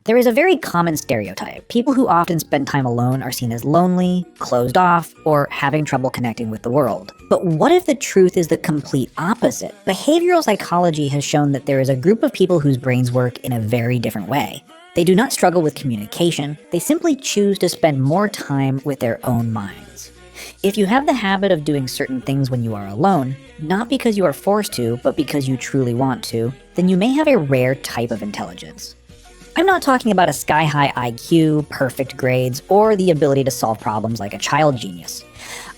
There is a very common stereotype. People who often spend time alone are seen as lonely, closed off, or having trouble connecting with the world. But what if the truth is the complete opposite? Behavioral psychology has shown that there is a group of people whose brains work in a very different way. They do not struggle with communication, they simply choose to spend more time with their own minds. If you have the habit of doing certain things when you are alone, not because you are forced to, but because you truly want to, then you may have a rare type of intelligence. I'm not talking about a sky-high IQ, perfect grades, or the ability to solve problems like a child genius.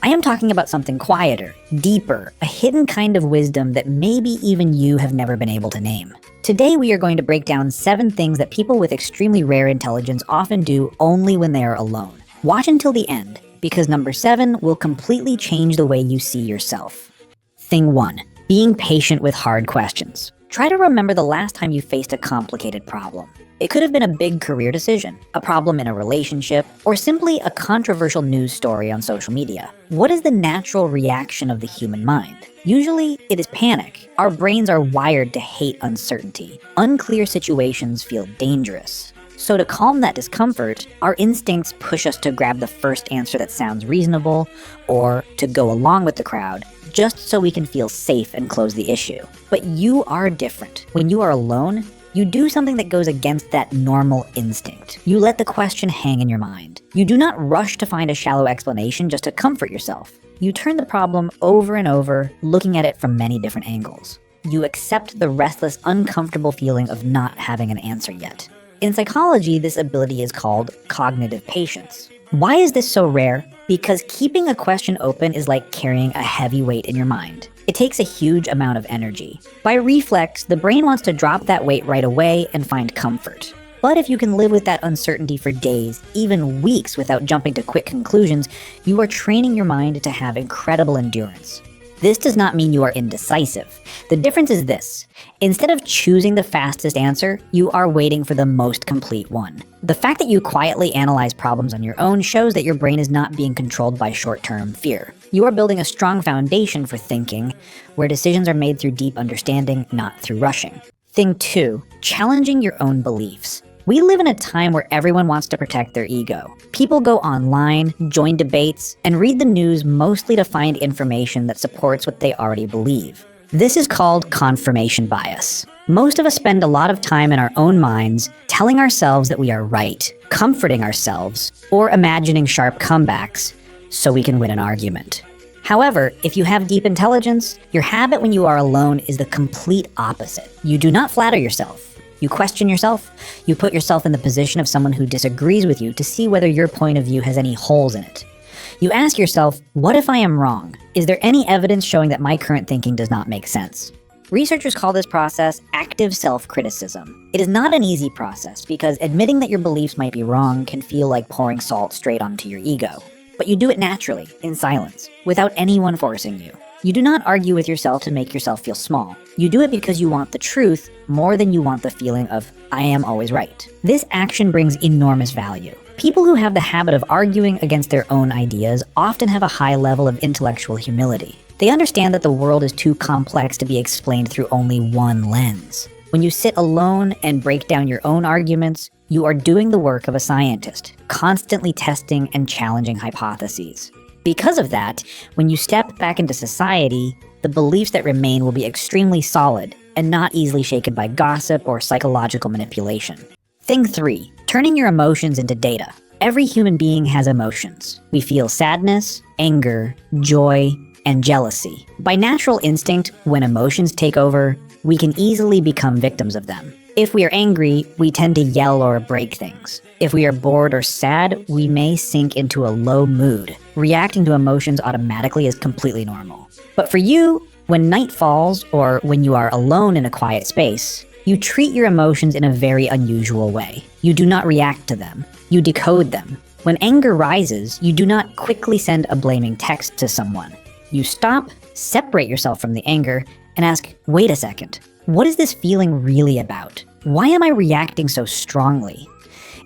I am talking about something quieter, deeper, a hidden kind of wisdom that maybe even you have never been able to name. Today we are going to break down 7 things that people with extremely rare intelligence often do only when they are alone. Watch until the end, because number 7 will completely change the way you see yourself. Thing 1. Being patient with hard questions. Try to remember the last time you faced a complicated problem. It could have been a big career decision, a problem in a relationship, or simply a controversial news story on social media. What is the natural reaction of the human mind? Usually, it is panic. Our brains are wired to hate uncertainty. Unclear situations feel dangerous. So to calm that discomfort, our instincts push us to grab the first answer that sounds reasonable, or to go along with the crowd, just so we can feel safe and close the issue. But you are different. When you are alone, you do something that goes against that normal instinct. You let the question hang in your mind. You do not rush to find a shallow explanation just to comfort yourself. You turn the problem over and over, looking at it from many different angles. You accept the restless, uncomfortable feeling of not having an answer yet. In psychology, this ability is called cognitive patience. Why is this so rare? Because keeping a question open is like carrying a heavy weight in your mind. It takes a huge amount of energy. By reflex, the brain wants to drop that weight right away and find comfort. But if you can live with that uncertainty for days, even weeks, without jumping to quick conclusions, you are training your mind to have incredible endurance. This does not mean you are indecisive. The difference is this. Instead of choosing the fastest answer, you are waiting for the most complete one. The fact that you quietly analyze problems on your own shows that your brain is not being controlled by short-term fear. You are building a strong foundation for thinking, where decisions are made through deep understanding, not through rushing. Thing 2, challenging your own beliefs. We live in a time where everyone wants to protect their ego. People go online, join debates, and read the news mostly to find information that supports what they already believe. This is called confirmation bias. Most of us spend a lot of time in our own minds telling ourselves that we are right, comforting ourselves, or imagining sharp comebacks so we can win an argument. However, if you have deep intelligence, your habit when you are alone is the complete opposite. You do not flatter yourself. You question yourself. You put yourself in the position of someone who disagrees with you to see whether your point of view has any holes in it. You ask yourself, what if I am wrong? Is there any evidence showing that my current thinking does not make sense? Researchers call this process active self-criticism. It is not an easy process because admitting that your beliefs might be wrong can feel like pouring salt straight onto your ego. But you do it naturally, in silence, without anyone forcing you. You do not argue with yourself to make yourself feel small. You do it because you want the truth more than you want the feeling of, I am always right. This action brings enormous value. People who have the habit of arguing against their own ideas often have a high level of intellectual humility. They understand that the world is too complex to be explained through only one lens. When you sit alone and break down your own arguments, you are doing the work of a scientist, constantly testing and challenging hypotheses. Because of that, when you step back into society, the beliefs that remain will be extremely solid and not easily shaken by gossip or psychological manipulation. Thing 3, turning your emotions into data. Every human being has emotions. We feel sadness, anger, joy, and jealousy. By natural instinct, when emotions take over, we can easily become victims of them. If we are angry, we tend to yell or break things. If we are bored or sad, we may sink into a low mood. Reacting to emotions automatically is completely normal. But for you, when night falls or when you are alone in a quiet space, you treat your emotions in a very unusual way. You do not react to them. You decode them. When anger rises, you do not quickly send a blaming text to someone. You stop, separate yourself from the anger, and ask, wait a second, what is this feeling really about? Why am I reacting so strongly?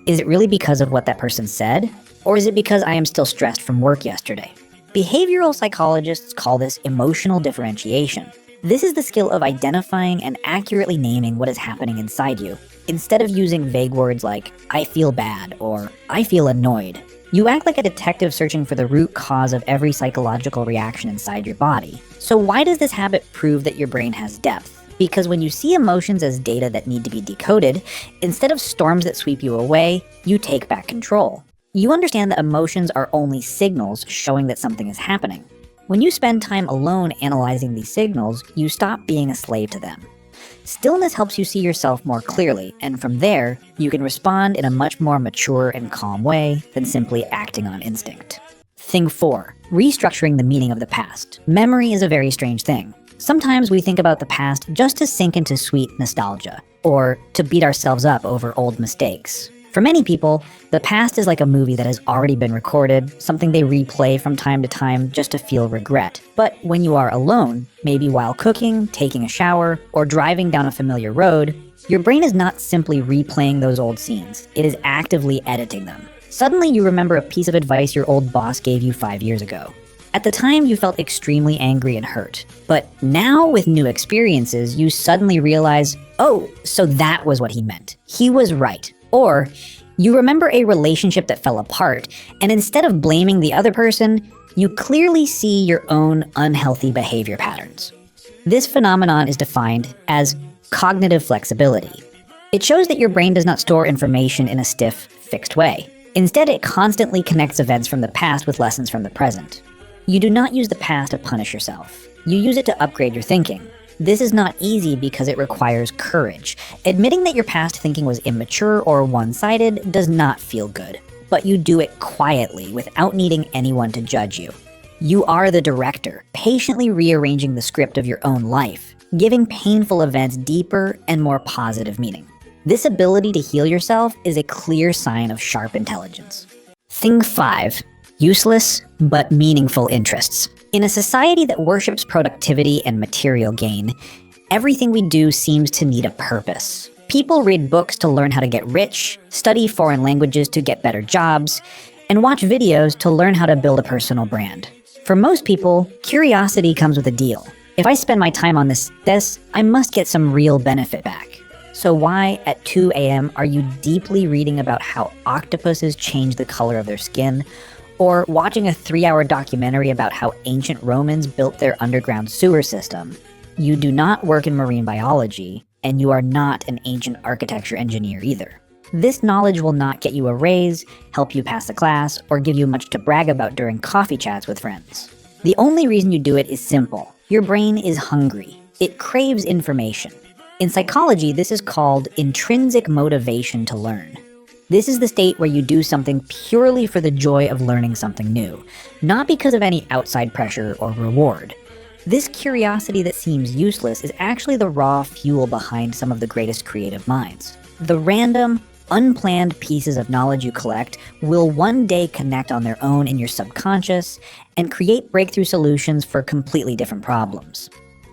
Is it really because of what that person said? Or is it because I am still stressed from work yesterday? Behavioral psychologists call this emotional differentiation. This is the skill of identifying and accurately naming what is happening inside you. Instead of using vague words like, I feel bad or I feel annoyed, you act like a detective searching for the root cause of every psychological reaction inside your body. So why does this habit prove that your brain has depth? Because when you see emotions as data that need to be decoded, instead of storms that sweep you away, you take back control. You understand that emotions are only signals showing that something is happening. When you spend time alone analyzing these signals, you stop being a slave to them. Stillness helps you see yourself more clearly, and from there, you can respond in a much more mature and calm way than simply acting on instinct. Thing 4. Restructuring the meaning of the past. Memory is a very strange thing. Sometimes we think about the past just to sink into sweet nostalgia, or to beat ourselves up over old mistakes. For many people, the past is like a movie that has already been recorded, something they replay from time to time just to feel regret. But when you are alone, maybe while cooking, taking a shower, or driving down a familiar road, your brain is not simply replaying those old scenes, it is actively editing them. Suddenly you remember a piece of advice your old boss gave you 5 years ago. At the time, you felt extremely angry and hurt. But now, with new experiences, you suddenly realize, oh, so that was what he meant. He was right. Or you remember a relationship that fell apart, and instead of blaming the other person, you clearly see your own unhealthy behavior patterns. This phenomenon is defined as cognitive flexibility. It shows that your brain does not store information in a stiff, fixed way. Instead, it constantly connects events from the past with lessons from the present. You do not use the past to punish yourself. You use it to upgrade your thinking. This is not easy because it requires courage. Admitting that your past thinking was immature or one-sided does not feel good, but you do it quietly without needing anyone to judge you. You are the director, patiently rearranging the script of your own life, giving painful events deeper and more positive meaning. This ability to heal yourself is a clear sign of sharp intelligence. Thing 5. Useless but meaningful interests. In a society that worships productivity and material gain, everything we do seems to need a purpose. People read books to learn how to get rich, study foreign languages to get better jobs, and watch videos to learn how to build a personal brand. For most people, curiosity comes with a deal. If I spend my time on this, I must get some real benefit back. So why, at 2 a.m., are you deeply reading about how octopuses change the color of their skin, or watching a 3-hour documentary about how ancient Romans built their underground sewer system? You do not work in marine biology, and you are not an ancient architecture engineer either. This knowledge will not get you a raise, help you pass the class, or give you much to brag about during coffee chats with friends. The only reason you do it is simple. Your brain is hungry. It craves information. In psychology, this is called intrinsic motivation to learn. This is the state where you do something purely for the joy of learning something new, not because of any outside pressure or reward. This curiosity that seems useless is actually the raw fuel behind some of the greatest creative minds. The random, unplanned pieces of knowledge you collect will one day connect on their own in your subconscious and create breakthrough solutions for completely different problems.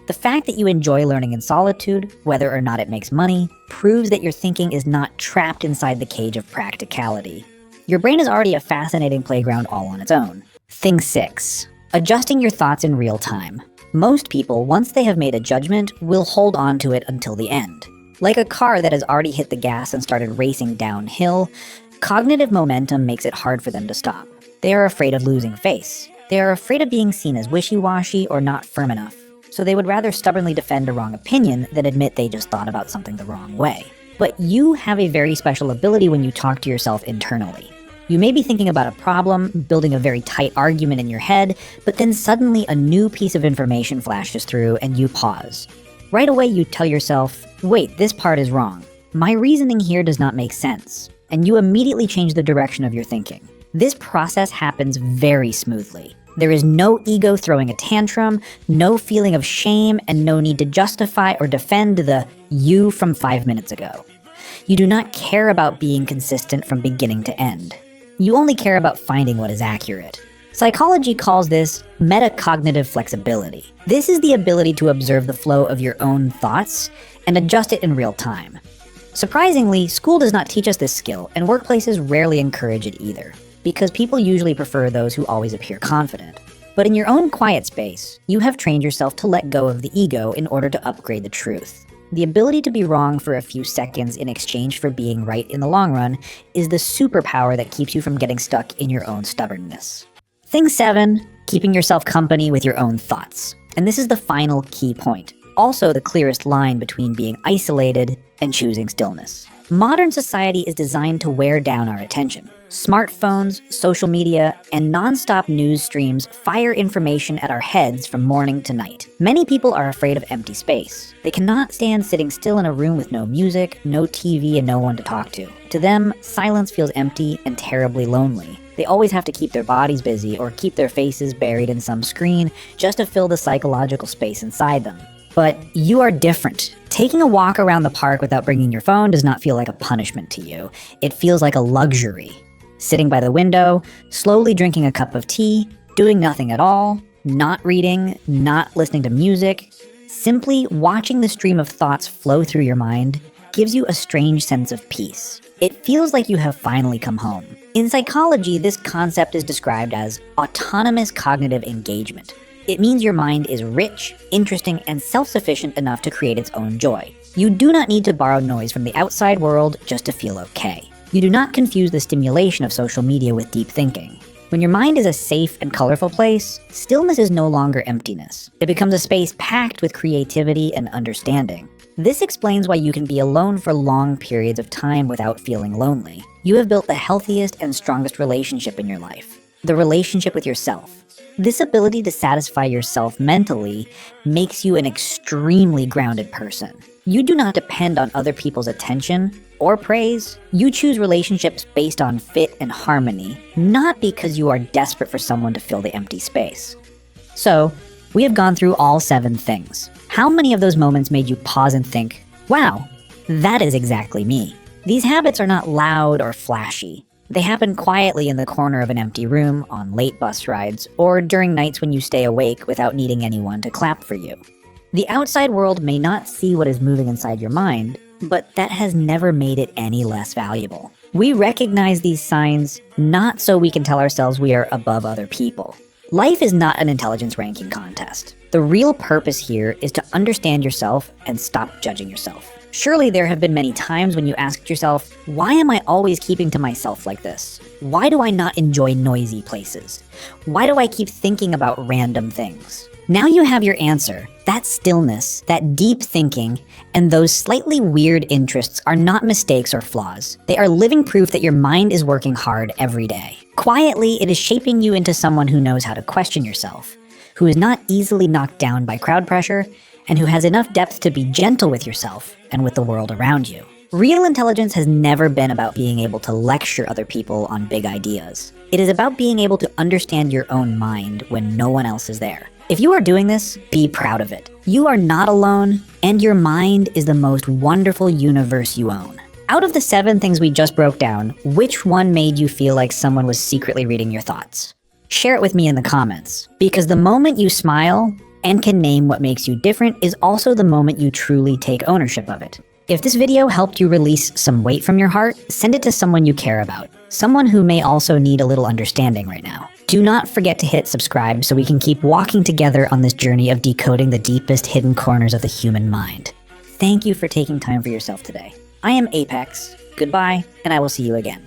The fact that you enjoy learning in solitude, whether or not it makes money, proves that your thinking is not trapped inside the cage of practicality. Your brain is already a fascinating playground all on its own. Thing 6. Adjusting your thoughts in real time. Most people, once they have made a judgment, will hold on to it until the end. Like a car that has already hit the gas and started racing downhill, cognitive momentum makes it hard for them to stop. They are afraid of losing face. They are afraid of being seen as wishy-washy or not firm enough. So they would rather stubbornly defend a wrong opinion than admit they just thought about something the wrong way. But you have a very special ability when you talk to yourself internally. You may be thinking about a problem, building a very tight argument in your head, but then suddenly a new piece of information flashes through and you pause. Right away you tell yourself, wait, this part is wrong. My reasoning here does not make sense. And you immediately change the direction of your thinking. This process happens very smoothly. There is no ego throwing a tantrum, no feeling of shame, and no need to justify or defend the you from 5 minutes ago. You do not care about being consistent from beginning to end. You only care about finding what is accurate. Psychology calls this metacognitive flexibility. This is the ability to observe the flow of your own thoughts and adjust it in real time. Surprisingly, school does not teach us this skill, and workplaces rarely encourage it either, because people usually prefer those who always appear confident. But in your own quiet space, you have trained yourself to let go of the ego in order to upgrade the truth. The ability to be wrong for a few seconds in exchange for being right in the long run is the superpower that keeps you from getting stuck in your own stubbornness. Thing 7, keeping yourself company with your own thoughts. And this is the final key point, also the clearest line between being isolated and choosing stillness. Modern society is designed to wear down our attention. Smartphones, social media, and non-stop news streams fire information at our heads from morning to night. Many people are afraid of empty space. They cannot stand sitting still in a room with no music, no TV, and no one to talk to. To them, silence feels empty and terribly lonely. They always have to keep their bodies busy or keep their faces buried in some screen just to fill the psychological space inside them. But you are different. Taking a walk around the park without bringing your phone does not feel like a punishment to you. It feels like a luxury. Sitting by the window, slowly drinking a cup of tea, doing nothing at all, not reading, not listening to music, simply watching the stream of thoughts flow through your mind gives you a strange sense of peace. It feels like you have finally come home. In psychology, this concept is described as autonomous cognitive engagement. It means your mind is rich, interesting, and self-sufficient enough to create its own joy. You do not need to borrow noise from the outside world just to feel okay. You do not confuse the stimulation of social media with deep thinking. When your mind is a safe and colorful place, stillness is no longer emptiness. It becomes a space packed with creativity and understanding. This explains why you can be alone for long periods of time without feeling lonely. You have built the healthiest and strongest relationship in your life, the relationship with yourself. This ability to satisfy yourself mentally makes you an extremely grounded person. You do not depend on other people's attention or praise. You choose relationships based on fit and harmony, not because you are desperate for someone to fill the empty space. So, we have gone through all 7 things. How many of those moments made you pause and think, wow, that is exactly me? These habits are not loud or flashy. They happen quietly in the corner of an empty room, on late bus rides, or during nights when you stay awake without needing anyone to clap for you. The outside world may not see what is moving inside your mind, but that has never made it any less valuable. We recognize these signs not so we can tell ourselves we are above other people. Life is not an intelligence ranking contest. The real purpose here is to understand yourself and stop judging yourself. Surely there have been many times when you asked yourself, why am I always keeping to myself like this? Why do I not enjoy noisy places? Why do I keep thinking about random things? Now you have your answer. That stillness, that deep thinking, and those slightly weird interests are not mistakes or flaws. They are living proof that your mind is working hard every day. Quietly, it is shaping you into someone who knows how to question yourself, who is not easily knocked down by crowd pressure, and who has enough depth to be gentle with yourself and with the world around you. Real intelligence has never been about being able to lecture other people on big ideas. It is about being able to understand your own mind when no one else is there. If you are doing this, be proud of it. You are not alone, and your mind is the most wonderful universe you own. Out of the 7 things we just broke down, which one made you feel like someone was secretly reading your thoughts? Share it with me in the comments, because the moment you smile and can name what makes you different is also the moment you truly take ownership of it. If this video helped you release some weight from your heart, send it to someone you care about, someone who may also need a little understanding right now. Do not forget to hit subscribe so we can keep walking together on this journey of decoding the deepest hidden corners of the human mind. Thank you for taking time for yourself today. I am Apex. Goodbye, and I will see you again.